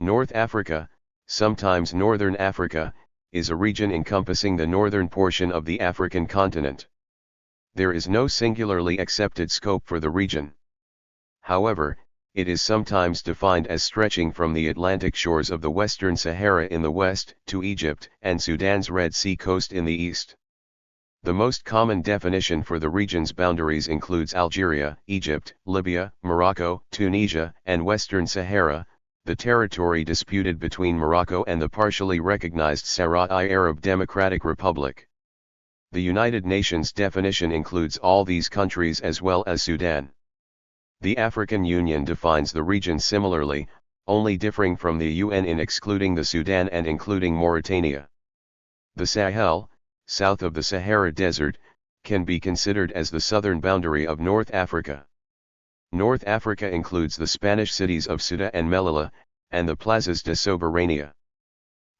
North Africa, sometimes Northern Africa, is a region encompassing the northern portion of the African continent. There is no singularly accepted scope for the region. However, it is sometimes defined as stretching from the Atlantic shores of the Western Sahara in the west to Egypt and Sudan's Red Sea coast in the east. The most common definition for the region's boundaries includes Algeria, Egypt, Libya, Morocco, Tunisia, and Western Sahara, the territory disputed between Morocco and the partially recognized Sahrawi Arab Democratic Republic. The United Nations definition includes all these countries as well as Sudan. The African Union defines the region similarly, only differing from the UN in excluding the Sudan and including Mauritania. The Sahel, south of the Sahara Desert, can be considered as the southern boundary of North Africa. North Africa includes the Spanish cities of Ceuta and Melilla, and the plazas de soberanía.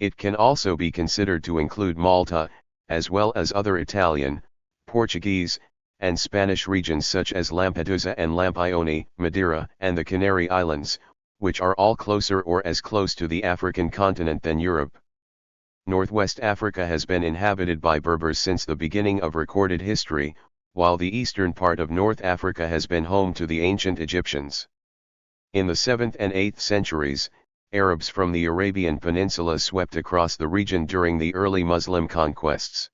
It can also be considered to include Malta, as well as other Italian, Portuguese, and Spanish regions such as Lampedusa and Lampione, Madeira, and the Canary Islands, which are all closer or as close to the African continent than Europe. Northwest Africa has been inhabited by Berbers since the beginning of recorded history, while the eastern part of North Africa has been home to the ancient Egyptians. In the 7th and 8th centuries, Arabs from the Arabian Peninsula swept across the region during the early Muslim conquests.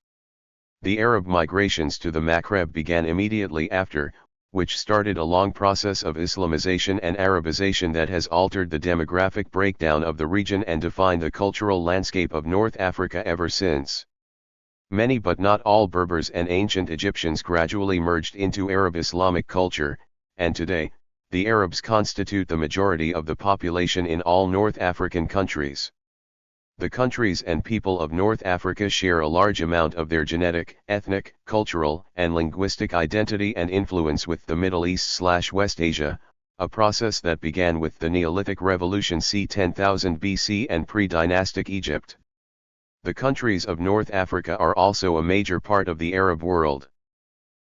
The Arab migrations to the Maghrib began immediately after, which started a long process of Islamization and Arabization that has altered the demographic breakdown of the region and defined the cultural landscape of North Africa ever since. Many but not all Berbers and ancient Egyptians gradually merged into Arab Islamic culture, and today, the Arabs constitute the majority of the population in all North African countries. The countries and people of North Africa share a large amount of their genetic, ethnic, cultural, and linguistic identity and influence with the Middle East/West Asia, a process that began with the Neolithic Revolution c. 10,000 BC and pre-dynastic Egypt. The countries of North Africa are also a major part of the Arab world.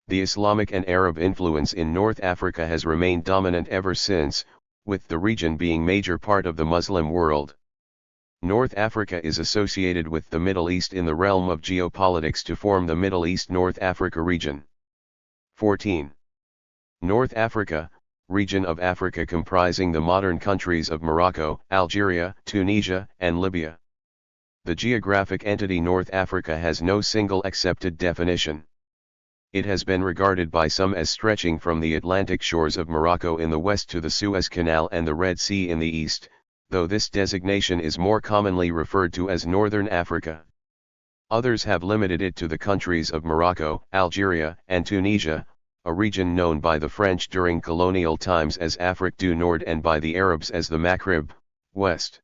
The Islamic and Arab influence in North Africa has remained dominant ever since, with the region being major part of the Muslim world. North Africa is associated with the Middle East in the realm of geopolitics to form the Middle East-North Africa region. 14. North Africa, region of Africa comprising the modern countries of Morocco, Algeria, Tunisia, and Libya. The geographic entity North Africa has no single accepted definition. It has been regarded by some as stretching from the Atlantic shores of Morocco in the west to the Suez Canal and the Red Sea in the east, though this designation is more commonly referred to as Northern Africa. Others have limited it to the countries of Morocco, Algeria, and Tunisia, a region known by the French during colonial times as Afrique du Nord and by the Arabs as the Maghrib, West.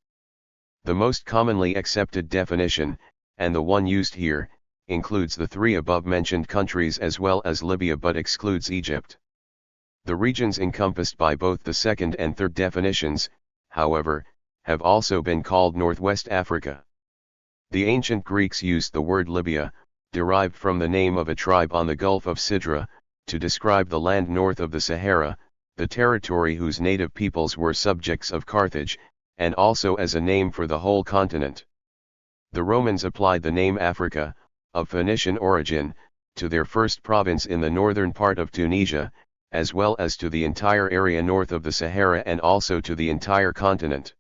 The most commonly accepted definition, and the one used here, includes the three above-mentioned countries as well as Libya but excludes Egypt. The regions encompassed by both the second and third definitions, however, have also been called Northwest Africa. The ancient Greeks used the word Libya, derived from the name of a tribe on the Gulf of Sidra, to describe the land north of the Sahara, the territory whose native peoples were subjects of Carthage, and also as a name for the whole continent. The Romans applied the name Africa, of Phoenician origin, to their first province in the northern part of Tunisia, as well as to the entire area north of the Sahara and also to the entire continent.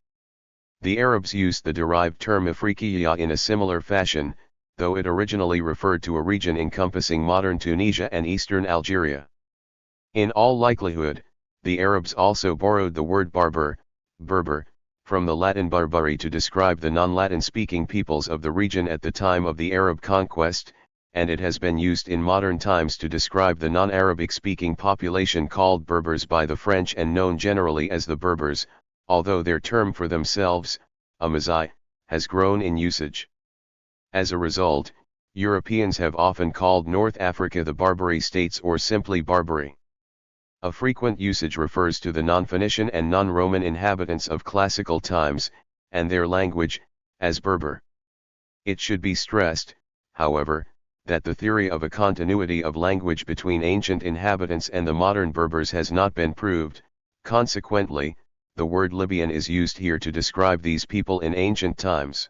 The Arabs used the derived term Afriqiya in a similar fashion, though it originally referred to a region encompassing modern Tunisia and eastern Algeria. In all likelihood, the Arabs also borrowed the word Berber, from the Latin barbari to describe the non-Latin-speaking peoples of the region at the time of the Arab conquest, and it has been used in modern times to describe the non-Arabic-speaking population called Berbers by the French and known generally as the Berbers, although their term for themselves, Amazigh, has grown in usage. As a result, Europeans have often called North Africa the Barbary States or simply Barbary. A frequent usage refers to the non-Phoenician and non-Roman inhabitants of classical times, and their language, as Berber. It should be stressed, however, that the theory of a continuity of language between ancient inhabitants and the modern Berbers has not been proved. Consequently, the word Libyan is used here to describe these people in ancient times.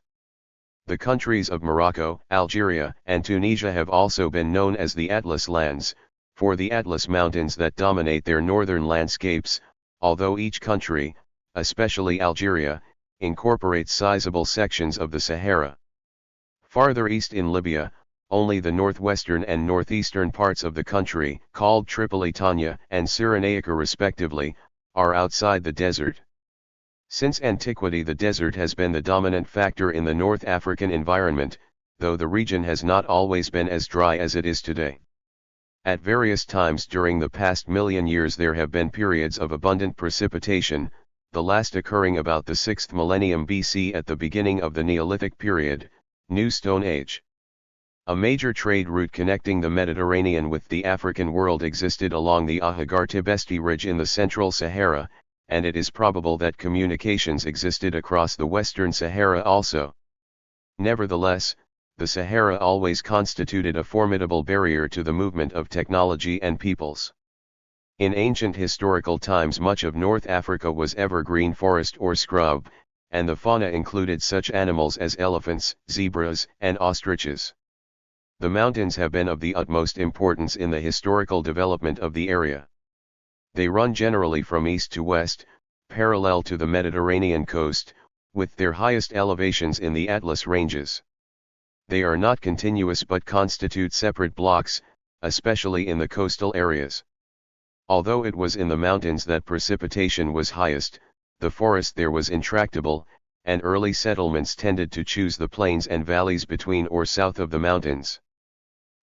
The countries of Morocco, Algeria, and Tunisia have also been known as the Atlas lands, for the Atlas mountains that dominate their northern landscapes, although each country, especially Algeria, incorporates sizable sections of the Sahara. Farther east in Libya, only the northwestern and northeastern parts of the country, called Tripolitania and Cyrenaica respectively, are outside the desert. Since antiquity, the desert has been the dominant factor in the North African environment, though the region has not always been as dry as it is today. At various times during the past million years there have been periods of abundant precipitation, the last occurring about the 6th millennium BC at the beginning of the Neolithic period, New Stone Age. A major trade route connecting the Mediterranean with the African world existed along the Ahaggar-Tibesti Ridge in the central Sahara, and it is probable that communications existed across the western Sahara also. Nevertheless, the Sahara always constituted a formidable barrier to the movement of technology and peoples. In ancient historical times much of North Africa was evergreen forest or scrub, and the fauna included such animals as elephants, zebras, and ostriches. The mountains have been of the utmost importance in the historical development of the area. They run generally from east to west, parallel to the Mediterranean coast, with their highest elevations in the Atlas ranges. They are not continuous but constitute separate blocks, especially in the coastal areas. Although it was in the mountains that precipitation was highest, the forest there was intractable, and early settlements tended to choose the plains and valleys between or south of the mountains.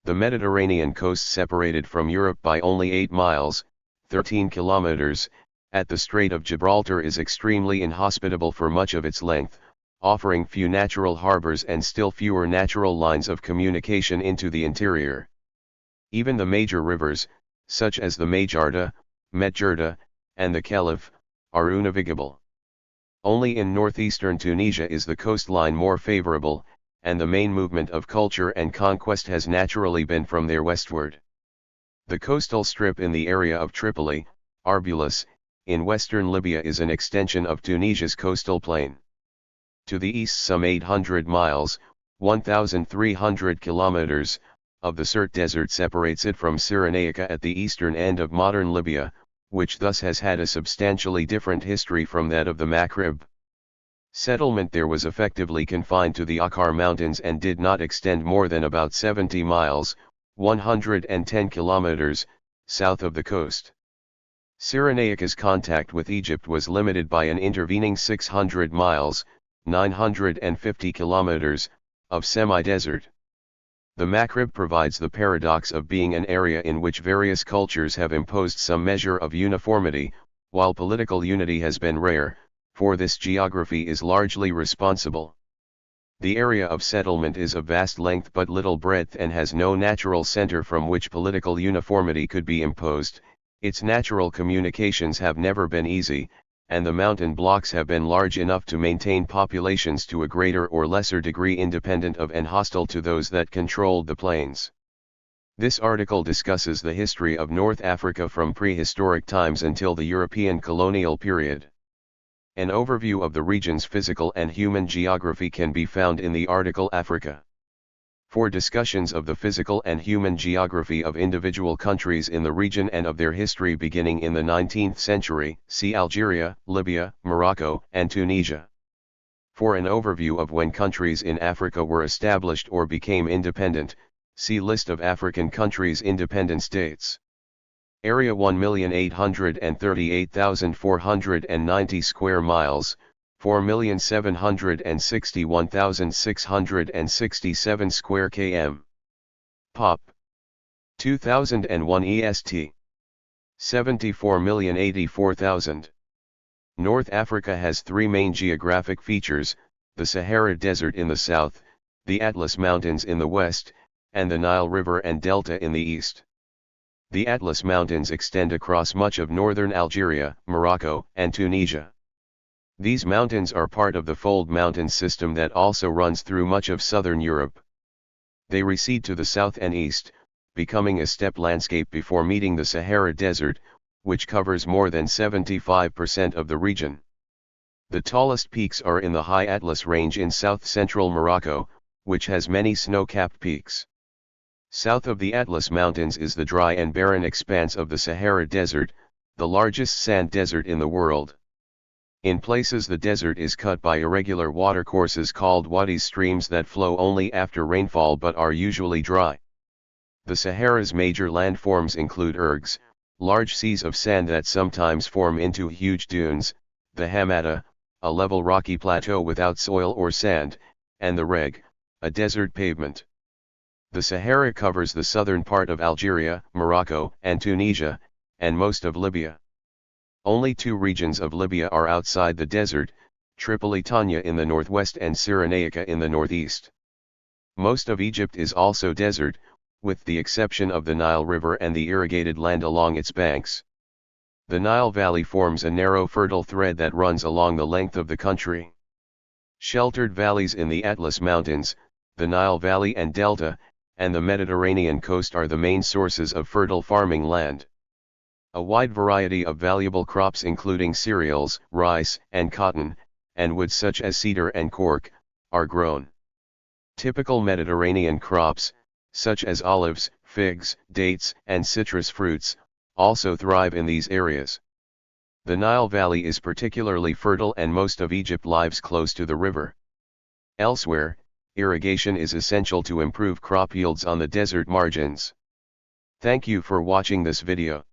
The Mediterranean coast separated from Europe by only 8 miles, 13 kilometers, at the Strait of Gibraltar is extremely inhospitable for much of its length, offering few natural harbors and still fewer natural lines of communication into the interior. Even the major rivers, such as the Majarda, Medjerda, and the Khelif, are unnavigable. Only in northeastern Tunisia is the coastline more favorable, and the main movement of culture and conquest has naturally been from there westward. The coastal strip in the area of Tripoli, Arbulis, in western Libya is an extension of Tunisia's coastal plain. To the east some 800 miles, 1,300 kilometers, of the Sirte Desert separates it from Cyrenaica at the eastern end of modern Libya, which thus has had a substantially different history from that of the Maghrib. Settlement there was effectively confined to the Akkar Mountains and did not extend more than about 70 miles, 110 kilometers, south of the coast. Cyrenaica's contact with Egypt was limited by an intervening 600 miles, 950 kilometers, of semi-desert. The Maghrib provides the paradox of being an area in which various cultures have imposed some measure of uniformity, while political unity has been rare, for this geography is largely responsible. The area of settlement is of vast length but little breadth and has no natural center from which political uniformity could be imposed. Its natural communications have never been easy, and the mountain blocks have been large enough to maintain populations to a greater or lesser degree independent of and hostile to those that controlled the plains. This article discusses the history of North Africa from prehistoric times until the European colonial period. An overview of the region's physical and human geography can be found in the article Africa. For discussions of the physical and human geography of individual countries in the region and of their history beginning in the 19th century, see Algeria, Libya, Morocco, and Tunisia. For an overview of when countries in Africa were established or became independent, see List of African countries' independence dates. Area 1,838,490 square miles, 4,761,667 square km. Pop. 2001 EST. 74,084,000. North Africa has 3 main geographic features, the Sahara Desert in the south, the Atlas Mountains in the west, and the Nile River and Delta in the east. The Atlas Mountains extend across much of northern Algeria, Morocco, and Tunisia. These mountains are part of the Fold Mountain system that also runs through much of southern Europe. They recede to the south and east, becoming a steppe landscape before meeting the Sahara Desert, which covers more than 75% of the region. The tallest peaks are in the high Atlas Range in south-central Morocco, which has many snow-capped peaks. South of the Atlas Mountains is the dry and barren expanse of the Sahara Desert, the largest sand desert in the world. In places the desert is cut by irregular watercourses called wadis, streams that flow only after rainfall but are usually dry. The Sahara's major landforms include ergs, large seas of sand that sometimes form into huge dunes, the hamada, a level rocky plateau without soil or sand, and the reg, a desert pavement. The Sahara covers the southern part of Algeria, Morocco, and Tunisia, and most of Libya. Only two regions of Libya are outside the desert, Tripolitania in the northwest and Cyrenaica in the northeast. Most of Egypt is also desert, with the exception of the Nile River and the irrigated land along its banks. The Nile Valley forms a narrow fertile thread that runs along the length of the country. Sheltered valleys in the Atlas Mountains, the Nile Valley and Delta, and the Mediterranean coast are the main sources of fertile farming land. A wide variety of valuable crops including cereals, rice, and cotton, and woods such as cedar and cork, are grown. Typical Mediterranean crops, such as olives, figs, dates, and citrus fruits, also thrive in these areas. The Nile Valley is particularly fertile and most of Egypt lies close to the river. Elsewhere, irrigation is essential to improve crop yields on the desert margins. Thank you for watching this video.